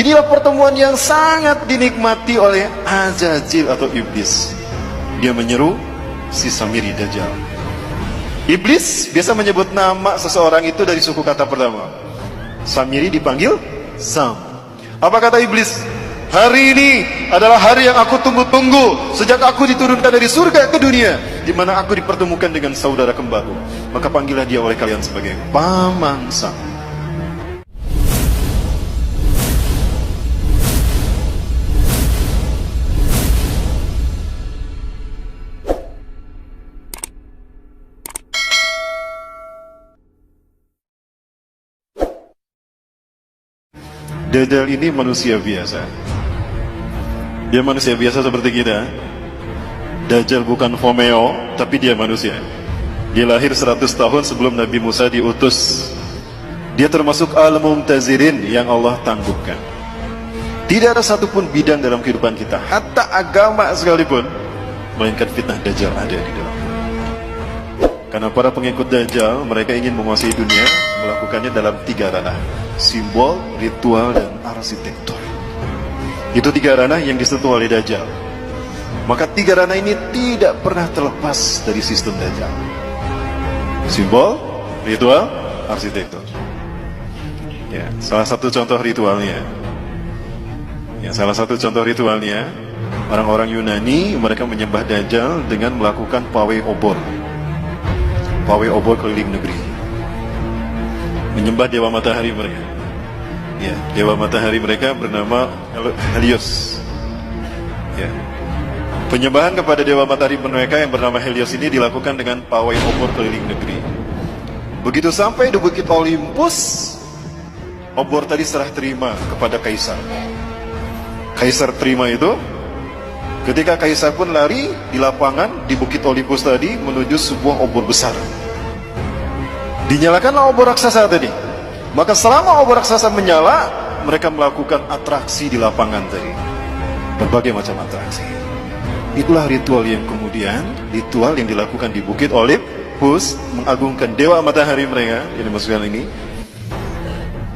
Inilah pertemuan yang sangat dinikmati oleh Azazil atau iblis. Dia menyeru si Samiri Dajjal. Iblis biasa menyebut nama seseorang itu dari suku kata pertama. Samiri dipanggil Sam. Apa kata iblis? Hari ini adalah hari yang aku tunggu-tunggu sejak aku diturunkan dari surga ke dunia, di mana aku dipertemukan dengan saudara kembarku. Maka panggillah dia oleh kalian sebagai Paman Sam. Dajjal ini manusia biasa. Dia manusia biasa seperti kita. Dajjal bukan Romeo, tapi dia manusia. Dia lahir 100 tahun sebelum Nabi Musa diutus. Dia termasuk al-mumtazirin yang Allah tangguhkan. Tidak ada satupun bidang dalam kehidupan kita, hatta agama sekalipun, melainkan fitnah Dajjal ada di dalam. Karena para pengikut Dajjal, mereka ingin menguasai dunia, melakukannya dalam 3 ranah: simbol, ritual, dan arsitektur. Itu 3 ranah yang disentuh oleh Dajjal. Maka 3 ranah ini tidak pernah terlepas dari sistem Dajjal: simbol, ritual, arsitektur. Ya, salah satu contoh ritualnya, orang-orang Yunani, mereka menyembah Dajjal dengan melakukan pawai obor keliling negeri, menyembah dewa matahari mereka. Ya, dewa matahari mereka bernama Helios. Ya. Penyembahan kepada dewa matahari mereka yang bernama Helios ini dilakukan dengan pawai obor keliling negeri. Begitu sampai di Bukit Olympus, obor tadi serah terima kepada kaisar. Kaisar terima itu. Ketika kaisar pun lari di lapangan di Bukit Olympus tadi menuju sebuah obor besar. Dinyalakanlah obor raksasa tadi. Maka selama obor raksasa menyala, mereka melakukan atraksi di lapangan tadi. Berbagai macam atraksi. Itulah ritual yang dilakukan di Bukit Olympus, mengagungkan dewa matahari mereka, yang dimaksudkan ini.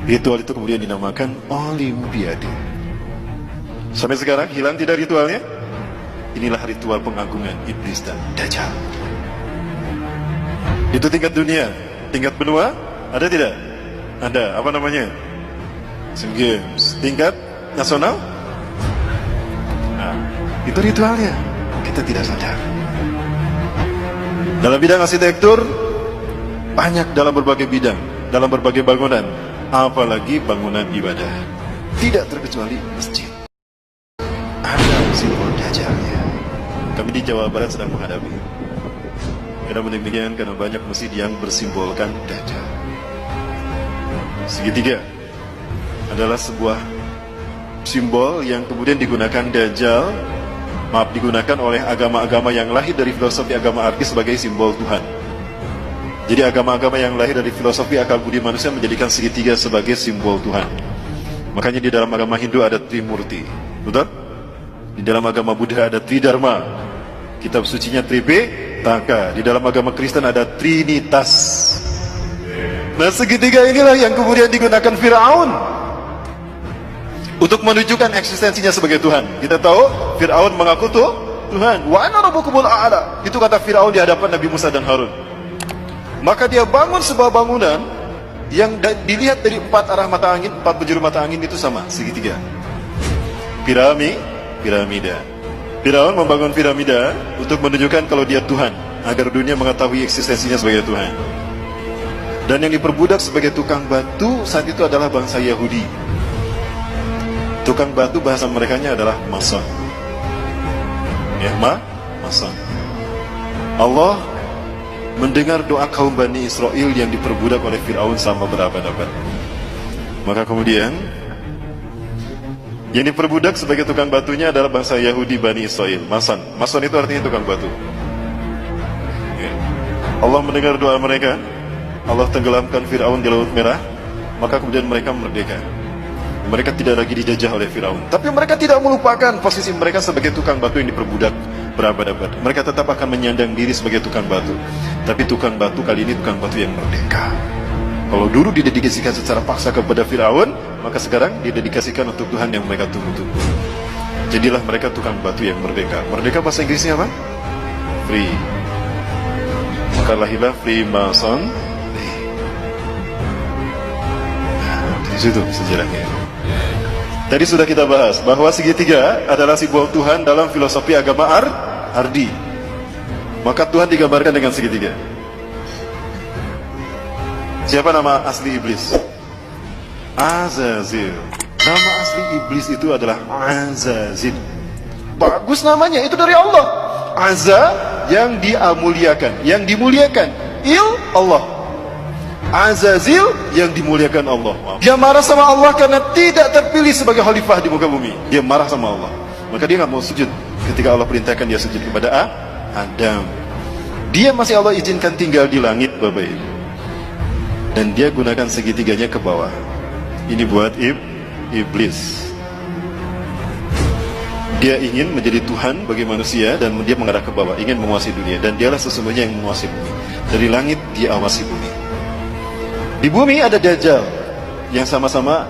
Ritual itu kemudian dinamakan Olimpiade. Sampai sekarang hilang tidak ritualnya? Inilah ritual pengagungan iblis dan Dajjal. Itu tingkat dunia. Tingkat benua, ada tidak? Ada, apa namanya? Asian Games. Tingkat nasional? Nah, itu ritualnya. Kita tidak sadar. Dalam bidang arsitektur, banyak dalam berbagai bidang, dalam berbagai bangunan, apalagi bangunan ibadah. Tidak terkecuali masjid. Ada simbol Dajjalnya. Kami di Jawa Barat sedang menghadapi. Kenapa demikian? Karena banyak masjid yang bersimbolkan Dajjal. Segitiga adalah sebuah simbol yang kemudian digunakan oleh agama-agama yang lahir dari filosofi agama arki sebagai simbol Tuhan. Jadi agama-agama yang lahir dari filosofi akal budi manusia menjadikan segitiga sebagai simbol Tuhan. Makanya di dalam agama Hindu ada Trimurti, betul? Di dalam agama Buddha ada Tridharma, kitab sucinya Tripitaka. Di dalam agama Kristen ada Trinitas. Nah, segitiga inilah yang kemudian digunakan Fir'aun untuk menunjukkan eksistensinya sebagai Tuhan. Kita tahu Fir'aun mengaku Tuhan. Wa ana rabbukumul a'la. Itu kata Fir'aun di hadapan Nabi Musa dan Harun. Maka dia bangun sebuah bangunan yang dilihat dari 4 arah mata angin, 4 penjuru mata angin itu sama, segitiga. Piramida. Fir'aun membangun piramida untuk menunjukkan kalau dia Tuhan, agar dunia mengetahui eksistensinya sebagai Tuhan. Dan yang diperbudak sebagai tukang batu saat itu adalah bangsa Yahudi. Tukang batu bahasa merekanya adalah mason. Ya, mason. Allah mendengar doa kaum Bani Israel yang diperbudak oleh Fir'aun sama berabad-abad. Maka kemudian yang diperbudak sebagai tukang batunya adalah bangsa Yahudi Bani Israel. Mason itu artinya tukang batu. Ya. Allah mendengar doa mereka. Allah tenggelamkan Fir'aun di Laut Merah. Maka kemudian mereka merdeka. Mereka tidak lagi dijajah oleh Fir'aun. Tapi mereka tidak melupakan posisi mereka sebagai tukang batu yang diperbudak berabad-abad. Mereka tetap akan menyandang diri sebagai tukang batu. Tapi tukang batu kali ini tukang batu yang merdeka. Kalau dulu didedikasikan secara paksa kepada Fir'aun, maka sekarang didedikasikan untuk Tuhan yang mereka tunggu-tunggu. Jadilah mereka tukang batu yang merdeka. Merdeka bahasa Inggrisnya apa? Free. Maka lahirlah Freemason. Di situ sejarahnya. Tadi sudah kita bahas bahwa segitiga adalah simbol Tuhan dalam filosofi agama Hardi. Maka Tuhan digambarkan dengan segitiga. Siapa nama asli iblis? Azazil. Nama asli iblis itu adalah Azazil. Bagus namanya, itu dari Allah. Azza yang dimuliakan, yang dimuliakan. Allah. Azazil yang dimuliakan Allah. Dia marah sama Allah karena tidak terpilih sebagai khalifah di muka bumi. Dia marah sama Allah. Maka dia nggak mau sujud ketika Allah perintahkan dia sujud kepada Adam. Dia masih Allah izinkan tinggal di langit, Bapak Ibu. Dan dia gunakan segitiganya ke bawah. Ini buat iblis. Dia ingin menjadi Tuhan bagi manusia dan dia mengarah ke bawah, ingin menguasai dunia. Dan dialah sesungguhnya yang menguasai bumi. Dari langit dia awasi bumi. Di bumi ada Dajjal yang sama-sama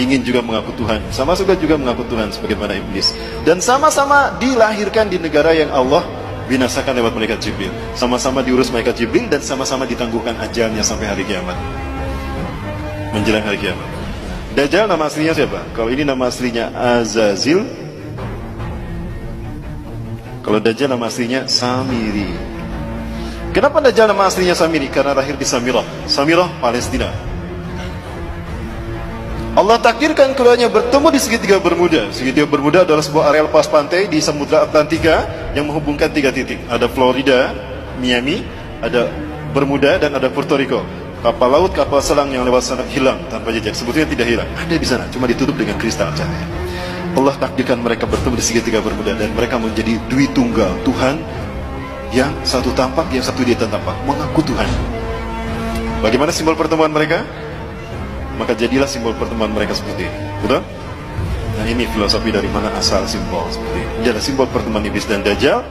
ingin juga mengaku Tuhan, sama juga mengaku Tuhan sebagaimana iblis. Dan sama-sama dilahirkan di negara yang Allah binasakan lewat malaikat Jibril. Sama-sama diurus malaikat Jibril dan sama-sama ditangguhkan ajalnya sampai hari kiamat. Menjelang hari kiamat. Dajjal nama aslinya siapa? Kalau ini nama aslinya Azazil. Kalau Dajjal nama aslinya Samiri. Kenapa Dajjal nama aslinya Samiri? Karena lahir di Samirah. Samirah, Palestina. Allah takdirkan keduanya bertemu di segitiga Bermuda. Segitiga Bermuda adalah sebuah area lepas pantai di Samudra Atlantika yang menghubungkan 3 titik. Ada Florida, Miami, ada Bermuda, dan ada Puerto Rico. Kapal laut, kapal selam yang lewat sana hilang tanpa jejak. Sebetulnya tidak hilang, ada di sana, cuma ditutup dengan kristal cahaya. Allah takdirkan mereka bertemu di segitiga Bermuda dan mereka menjadi dui tunggal, Tuhan yang satu tampak, yang satu dia tampak, mengaku Tuhan. Bagaimana simbol pertemuan mereka? Maka jadilah simbol pertemuan mereka seperti ini. Betul? Nah, ini filosofi dari mana asal simbol seperti ini. Ini adalah simbol pertemuan iblis dan Dajjal.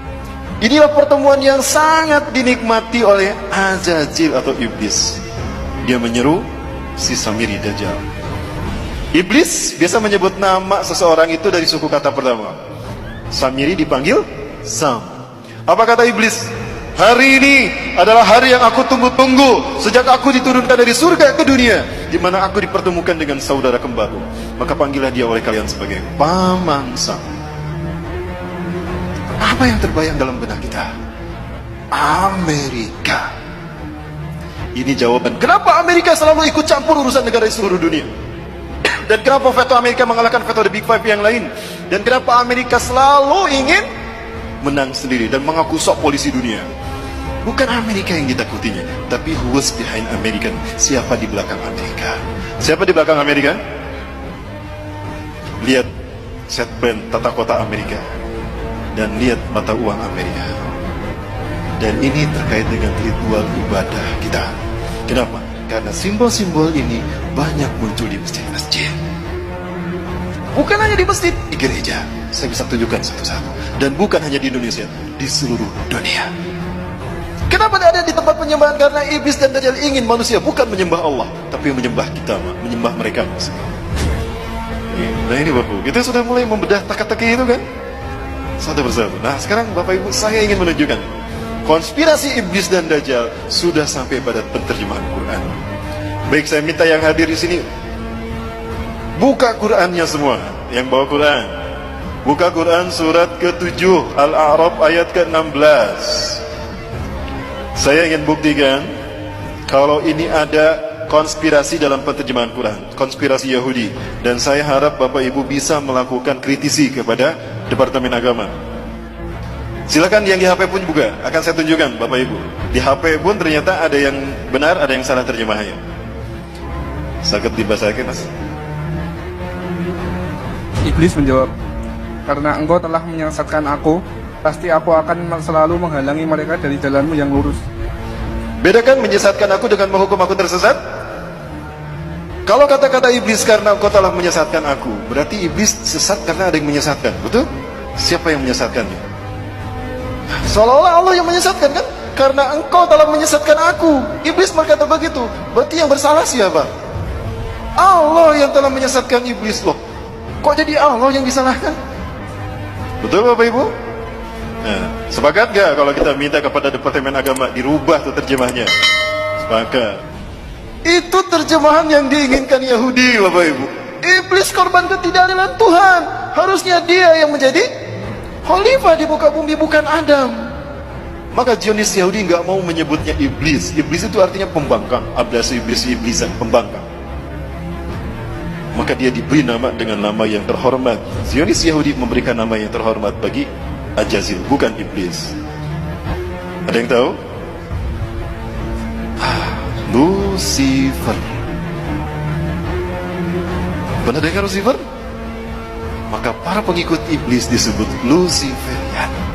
Inilah pertemuan yang sangat dinikmati oleh Azazil atau iblis. Dia menyeru si Samiri Dajjal. Iblis biasa menyebut nama seseorang itu dari suku kata pertama. Samiri dipanggil Sam. Apa kata iblis? Hari ini adalah hari yang aku tunggu-tunggu sejak aku diturunkan dari surga ke dunia, di mana aku dipertemukan dengan saudara kembarku. Maka panggillah dia oleh kalian sebagai pamangsa. Apa yang terbayang dalam benak kita? Amerika. Ini jawaban kenapa Amerika selalu ikut campur urusan negara di seluruh dunia. Dan kenapa veto Amerika mengalahkan veto The Big Five yang lain. Dan kenapa Amerika selalu ingin menang sendiri dan mengaku sok polisi dunia. Bukan Amerika yang ditakutinya, tapi who was behind America. Siapa di belakang Amerika? Siapa di belakang Amerika? Lihat set plan tata kota Amerika dan lihat mata uang Amerika. Dan ini terkait dengan ritual ibadah kita. Kenapa? Karena simbol-simbol ini banyak muncul di masjid-masjid. Bukan hanya di masjid, di gereja. Saya bisa tunjukkan satu-satu. Dan bukan hanya di Indonesia, di seluruh dunia. Kenapa tidak ada di tempat penyembahan? Karena iblis dan Dajjal ingin manusia bukan menyembah Allah, tapi menyembah kita, menyembah mereka. Nah ini Bapak, kita sudah mulai membedah teka-teki itu kan? Satu persatu. Nah sekarang Bapak Ibu, saya ingin menunjukkan konspirasi iblis dan Dajjal sudah sampai pada penerjemahan Quran. Baik, saya minta yang hadir di sini buka Qurannya semua. Yang bawa Quran, buka Quran surat ke-7 Al-A'raf ayat ke-16. Saya ingin buktikan kalau ini ada konspirasi dalam penerjemahan Quran, konspirasi Yahudi. Dan saya harap Bapak Ibu bisa melakukan kritisi kepada Departemen Agama. Silakan yang di HP pun juga akan saya tunjukkan Bapak Ibu. Di HP pun ternyata ada yang benar, ada yang salah terjemahnya. Sakit dibacakan, Mas. Iblis menjawab, karena engkau telah menyesatkan aku, pasti aku akan selalu menghalangi mereka dari jalanmu yang lurus. Bedakan menyesatkan aku dengan menghukum aku tersesat. Kalau kata-kata iblis karena engkau telah menyesatkan aku, berarti iblis sesat karena ada yang menyesatkan, betul? Siapa yang menyesatkannya? Seolah-olah Allah yang menyesatkan kan? Karena engkau telah menyesatkan aku. Iblis berkata begitu. Berarti yang bersalah siapa? Allah yang telah menyesatkan iblis loh. Kok jadi Allah yang disalahkan? Betul Bapak Ibu? Nah, sepakat gak kalau kita minta kepada Departemen Agama dirubah tuh terjemahnya? Sepakat. Itu terjemahan yang diinginkan Yahudi Bapak Ibu. Iblis korban ketidakadilan Tuhan. Harusnya dia yang menjadi khalifah di muka bumi, bukan Adam. Maka Zionis Yahudi nggak mau menyebutnya iblis. Iblis itu artinya pembangkang. Abdas iblis, iblisan, pembangkang. Maka dia diberi nama dengan nama yang terhormat. Zionis Yahudi memberikan nama yang terhormat bagi Ajazil, bukan iblis. Ada yang tahu? Lucifer. Pernah dengar Lucifer? Maka para pengikut iblis disebut Luciferian.